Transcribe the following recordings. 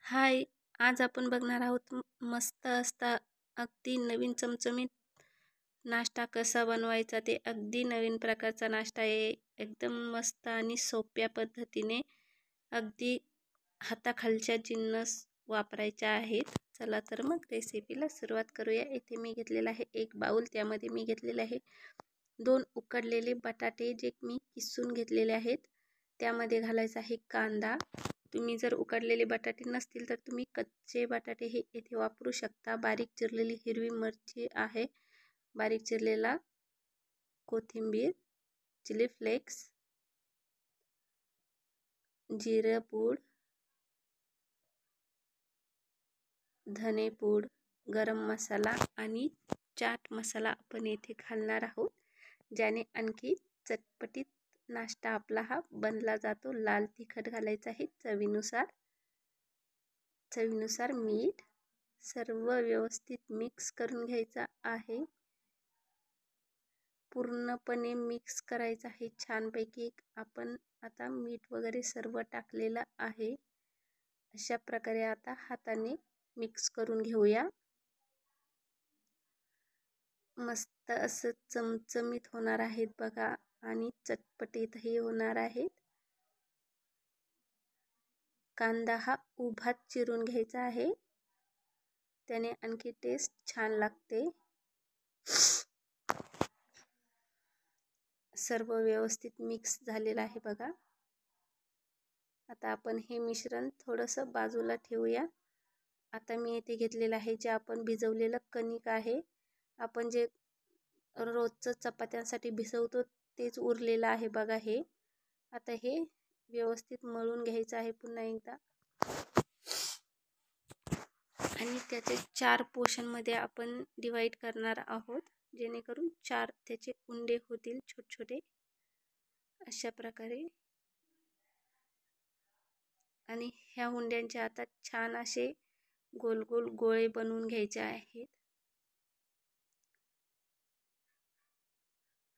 हाय, आज आपण बघणार आहोत मस्त असता अगदी नवीन चमचमीत नाश्ता कसा बनवायचा. ते अगदी नवीन प्रकारचा नाश्ता आहे. एकदम मस्त आणि सोप्या पद्धतीने अगदी हाताखालच्या जिन्नस वापरायच्या आहेत. चला तर मग रेसिपीला सुरुवात करूया. इथे मी घेतलेला आहे एक बाउल. त्यामध्ये मी घेतलेले आहे 2 उकडलेले बटाटे जे मी किसून घेतलेले आहेत. त्यामध्ये घालायचा आहे कांदा. तुम्ही जर उकडलेले बटाटे नसतील तर तुम्ही कच्चे बटाटे हे इथे वापरू शकता. बारीक चिरलेली हिरवी मिरची आहे, बारीक चिरलेला कोथिंबीर, चिली फ्लेक्स, जिरे पूड, धने पूड, गरम मसाला आणि चाट मसाला आपण इथे घालणार आहोत, ज्याने आणखी चटपटीत नाश्ता आपला हा बनला जातो. लाल तिखट घालायचं आहे चवीनुसार. चवीनुसार मीठ. सर्व व्यवस्थित मिक्स करून घ्यायचा आहे. पूर्णपणे मिक्स करायचं आहे छानपैकी. आपण आता मीठ वगैरे सर्व टाकलेलं आहे. अशा प्रकारे आता हाताने मिक्स करून घेऊया. मस्त असं चमचमीत होणार आहेत बघा आणि चटपटीतही होणार आहेत. कांदा हा उभा चिरून घ्यायचा आहे, त्याने आणखी टेस्ट छान लागते. सर्व व्यवस्थित मिक्स झालेलं आहे बघा. आता आपण हे मिश्रण थोडंसं बाजूला ठेवूया. आता मी येथे घेतलेलं आहे जे आपण भिजवलेलं कणिक आहे. आपण जे रोजचं चपात्यांसाठी भिजवतो तेच उरलेलं आहे बघा हे. आता हे व्यवस्थित मळून घ्यायचं आहे पुन्हा एकदा आणि त्याचे 4 पोर्शनमध्ये आपण डिवाइड करणार आहोत, जेणेकरून 4 त्याचे उंडे होतील छोटे छोटे अशा प्रकारे. आणि ह्या हुंड्यांचे आता छान असे गोल गोल गोळे बनवून घ्यायचे आहेत.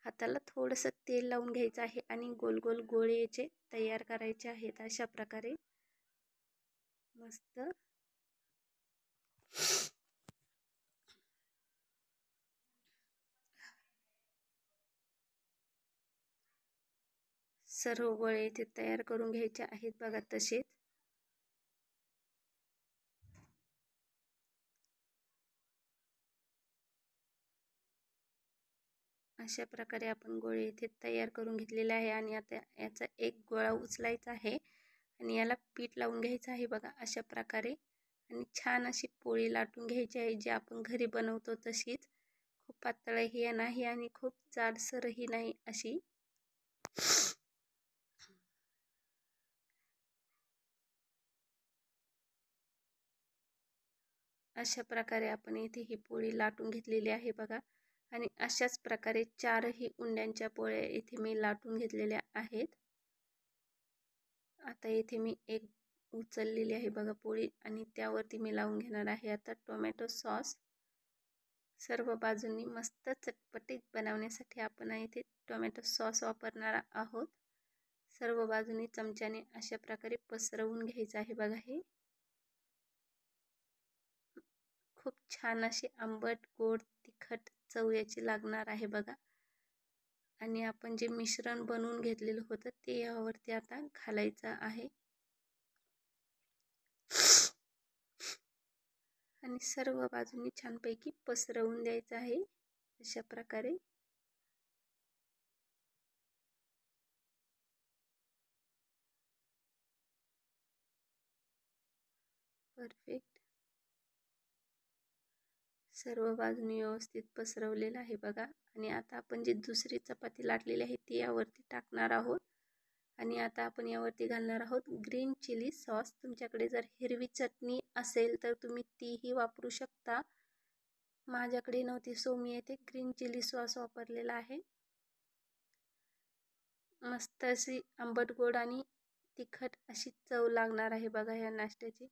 हाताला थोडंसं तेल लावून घ्यायचं आहे आणि गोल गोल गोळे याचे तयार करायचे आहेत अशा प्रकारे. मस्त सर्व गोळे इथे तयार करून घ्यायचे आहेत बघा तसेच. अशा प्रकारे आपण गोळे इथे तयार करून घेतलेले आहे आणि आता याचा एक गोळा उचलायचा आहे आणि याला पीठ लावून घ्यायचं आहे बघा अशा प्रकारे. आणि छान अशी पोळी लाटून घ्यायची आहे जी आपण घरी बनवतो तशीच. खूप पातळही नाही आणि खूप जाडसरही नाही अशी. अशा प्रकारे आपण इथे ही पोळी लाटून घेतलेली आहे बघा. आणि अशाच प्रकारे 4ही उंड्यांच्या पोळ्या इथे मी लाटून घेतलेल्या आहेत. आता इथे मी एक उचललेली आहे बघा पोळी आणि त्यावरती मी लावून घेणार आहे आता टोमॅटो सॉस. सर्व बाजूंनी मस्त चटपटीत बनवण्यासाठी आपण इथे टोमॅटो सॉस वापरणार आहोत. सर्व बाजूंनी चमच्याने अशा प्रकारे पसरवून घ्यायचं आहे बघा. हे खूप छान अशी आंबट गोड तिखट चव याची लागणार आहे बघा. आणि आपण जे मिश्रण बनवून घेतलेलं होतं ते यावरती आता घालायचं आहे आणि सर्व बाजूंनी छानपैकी पसरवून द्यायचं आहे अशा प्रकारे. परफेक्ट. सर्व बाजूंनी व्यवस्थित पसरवलेलं आहे बघा. आणि आता आपण जी दुसरी चपाती लाटलेली आहे ती यावरती टाकणार आहोत आणि आता आपण यावरती घालणार आहोत ग्रीन चिली सॉस. तुमच्याकडे जर हिरवी चटणी असेल तर तुम्ही तीही वापरू शकता. माझ्याकडे नव्हती सो मी येथे ग्रीन चिली सॉस वापरलेला आहे. मस्त अशी आंबट गोड आणि तिखट अशी चव लागणार आहे बघा या नाश्त्याची.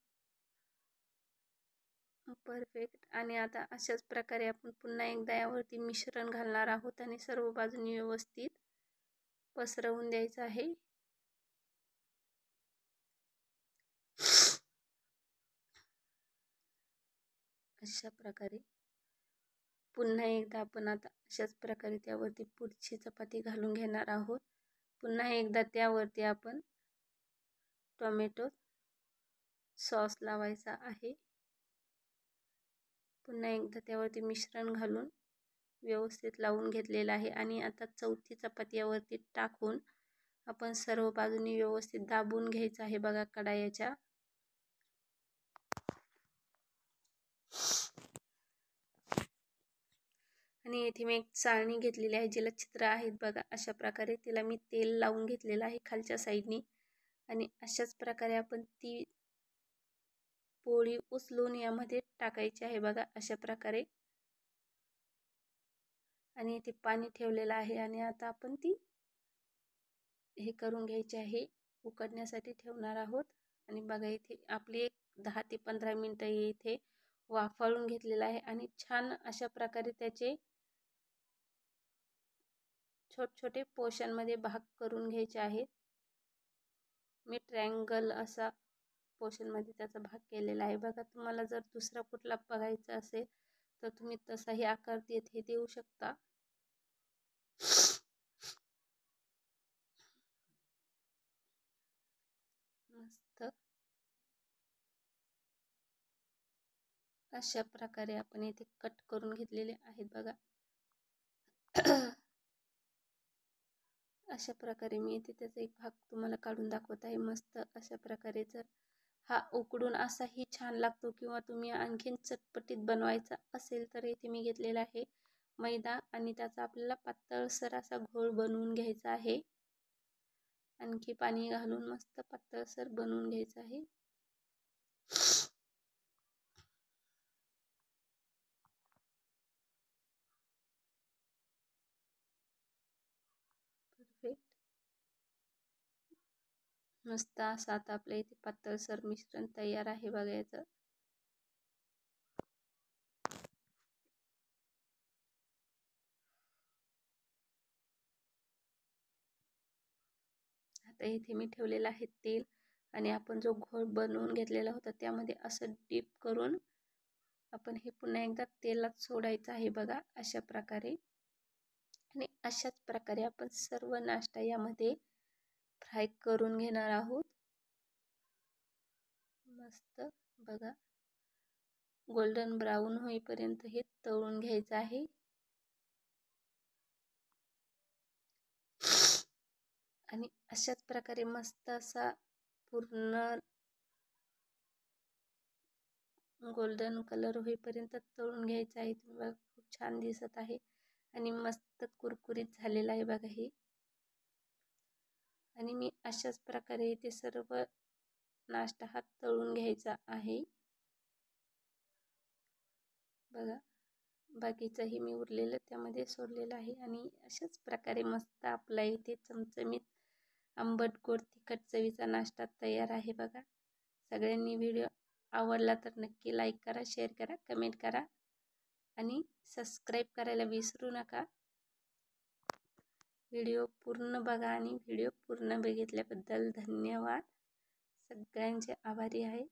परफेक्ट. आणि आता अशाच प्रकारे आपण पुन्हा एकदा यावरती मिश्रण घालणार आहोत आणि सर्व बाजूंनी व्यवस्थित पसरवून द्यायचं आहे. अशा प्रकारे पुन्हा एकदा आपण आता अशाच प्रकारे त्यावरती पुढची चपाती घालून घेणार आहोत. पुन्हा एकदा त्यावरती आपण टोमॅटो सॉस लावायचा आहे. पुन्हा एकदा त्यावरती मिश्रण घालून व्यवस्थित लावून घेतलेलं आहे आणि आता चौथी चपाती यावरती टाकून आपण सर्व बाजूनी व्यवस्थित दाबून घ्यायचं आहे बघा कढाईच्या. आणि येथे मी एक चाळणी घेतलेली आहे जिला छिद्र आहेत बघा. अशा प्रकारे तिला मी तेल लावून घेतलेलं आहे खालच्या साईडनी आणि अशाच प्रकारे आपण ती पोळी उचलून यामध्ये टाकायची आहे बघा अशा प्रकारे. आणि इथे पाणी ठेवलेलं आहे आणि आता आपण ती हे करून घ्यायची आहे, उकडण्यासाठी ठेवणार आहोत. आणि बघा इथे आपली एक 10 ते 15 मिनिटं इथे वाफाळून घेतलेलं आहे आणि छान अशा प्रकारे त्याचे छोटे पोर्शनमध्ये भाग करून घ्यायचे आहेत. मी ट्रायंगल असा पोर्शनमध्ये त्याचा भाग केलेला आहे बघा. तुम्हाला जर दुसरा कुठला बघायचा असेल तर तुम्ही तसाही आकार हे देऊ शकता. मस्त अशा प्रकारे आपण इथे कट करून घेतलेले आहेत बघा. अशा प्रकारे मी इथे त्याचा एक भाग तुम्हाला काढून दाखवत आहे. मस्त अशा प्रकारे जर हा उकडून असाही छान लागतो किंवा तुम्ही आणखीन चटपटीत बनवायचा असेल तर इथे मी घेतलेला आहे मैदा आणि त्याचा आपल्याला पातळसर असा घोळ बनवून घ्यायचा आहे. आणखी पाणी घालून मस्त पातळसर बनवून घ्यायचं आहे. परफेक्ट. मस्त असं आता आपल्या इथे पातळसर मिश्रण तयार आहे बघायचं. आता इथे मी ठेवलेलं आहे तेल आणि आपण जो घोळ बनवून घेतलेला होता त्यामध्ये असं डीप करून आपण हे पुन्हा एकदा तेलात सोडायचं आहे बघा अशा प्रकारे. आणि अशाच प्रकारे आपण सर्व नाश्ता यामध्ये फ्राय करून घेणार आहोत. मस्त बघा गोल्डन ब्राऊन होईपर्यंत हे तळून घ्यायचं आहे. आणि अशाच प्रकारे मस्त असा पूर्ण गोल्डन कलर होईपर्यंत तळून घ्यायचा आहे. तुम्ही बघा खूप छान दिसत आहे आणि मस्त कुरकुरीत झालेला आहे बघा हे. आणि मी अशाच प्रकारे इथे सर्व नाश्ता हा तळून घ्यायचा आहे बघा. बाकीचंही मी उरलेलं त्यामध्ये सोडलेलं आहे. आणि अशाच प्रकारे मस्त आपला इथे चमचमीत आंबट गोड तिखट चवीचा नाश्ता तयार आहे बघा. सगळ्यांनी व्हिडिओ आवडला तर नक्की लाईक करा, शेअर करा, कमेंट करा आणि सबस्क्राईब करायला विसरू नका. व्हिडिओ पूर्ण बघा आणि व्हिडिओ पूर्ण बघितल्याबद्दल धन्यवाद. सगळ्यांचे आभारी आहे.